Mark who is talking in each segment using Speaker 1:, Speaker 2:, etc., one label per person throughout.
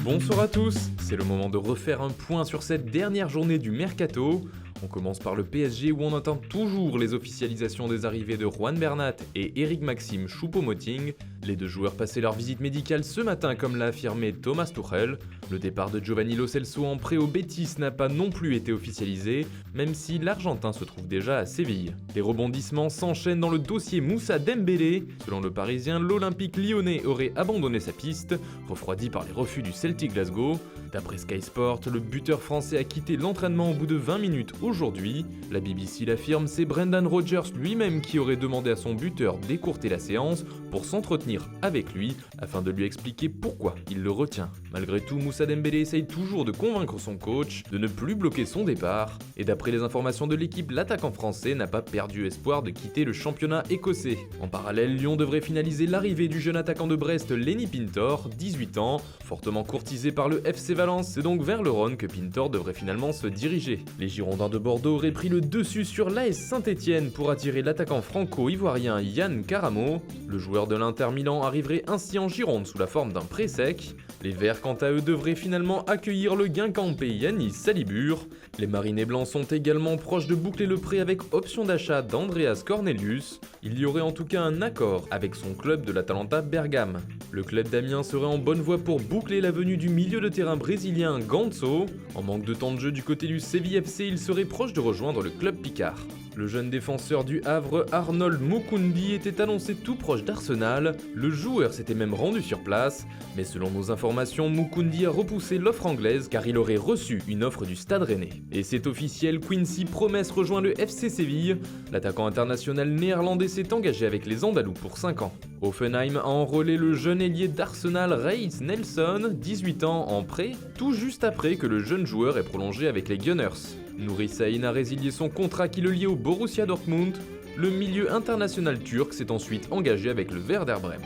Speaker 1: Bonsoir à tous, c'est le moment de refaire un point sur cette dernière journée du Mercato. On commence par le PSG où on attend toujours les officialisations des arrivées de Juan Bernat et Eric Maxime Choupo-Moting. Les deux joueurs passaient leur visite médicale ce matin comme l'a affirmé Thomas Tuchel. Le départ de Giovanni Lo Celso en prêt au Betis n'a pas non plus été officialisé, même si l'Argentin se trouve déjà à Séville. Les rebondissements s'enchaînent dans le dossier Moussa Dembélé. Selon le Parisien, l'Olympique lyonnais aurait abandonné sa piste, refroidi par les refus du Celtic Glasgow. D'après Sky Sport, le buteur français a quitté l'entraînement au bout de 20 minutes aujourd'hui. La BBC l'affirme, c'est Brendan Rodgers lui-même qui aurait demandé à son buteur d'écourter la séance pour s'entretenir avec lui afin de lui expliquer pourquoi il le retient. Malgré tout, Moussa Dembélé essaye toujours de convaincre son coach de ne plus bloquer son départ. Et d'après les informations de l'équipe, l'attaquant français n'a pas perdu espoir de quitter le championnat écossais. En parallèle, Lyon devrait finaliser l'arrivée du jeune attaquant de Brest, Lenny Pintor, 18 ans, fortement courtisé par le FC Valence. C'est donc vers le Rhône que Pintor devrait finalement se diriger. Les Girondins de Bordeaux auraient pris le dessus sur l'AS Saint-Etienne pour attirer l'attaquant franco-ivoirien Yann Karamo. Le joueur de l'Inter Milan arriverait ainsi en Gironde sous la forme d'un prêt sec. Les Verts, quant à eux, devraient finalement accueillir le Guingampais Yanis Salibur. Les Marinés Blancs sont également proches de boucler le prêt avec option d'achat d'Andreas Cornelius. Il y aurait en tout cas un accord avec son club de l'Atalanta Bergame. Le club d'Amiens serait en bonne voie pour boucler la venue du milieu de terrain brésilien Ganso. En manque de temps de jeu du côté du Séville FC, il serait proche de rejoindre le club picard. Le jeune défenseur du Havre, Arnold Mukundi, était annoncé tout proche d'Arsenal. Le joueur s'était même rendu sur place, mais selon nos informations, Mukundi a repoussé l'offre anglaise car il aurait reçu une offre du Stade Rennais. Et c'est officiel, Quincy Promes rejoint le FC Séville. L'attaquant international néerlandais s'est engagé avec les Andalous pour 5 ans. Hoffenheim a enrôlé le jeune ailier d'Arsenal Reiss Nelson, 18 ans, en prêt, tout juste après que le jeune joueur ait prolongé avec les Gunners. Nouri Sahin a résilié son contrat qui le liait au Borussia Dortmund. Le milieu international turc s'est ensuite engagé avec le Werder Brême.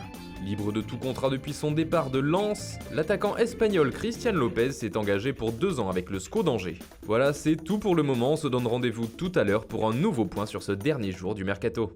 Speaker 1: Libre de tout contrat depuis son départ de Lens, l'attaquant espagnol Christian Lopez s'est engagé pour 2 ans avec le SCO d'Angers. Voilà, c'est tout pour le moment, on se donne rendez-vous tout à l'heure pour un nouveau point sur ce dernier jour du Mercato.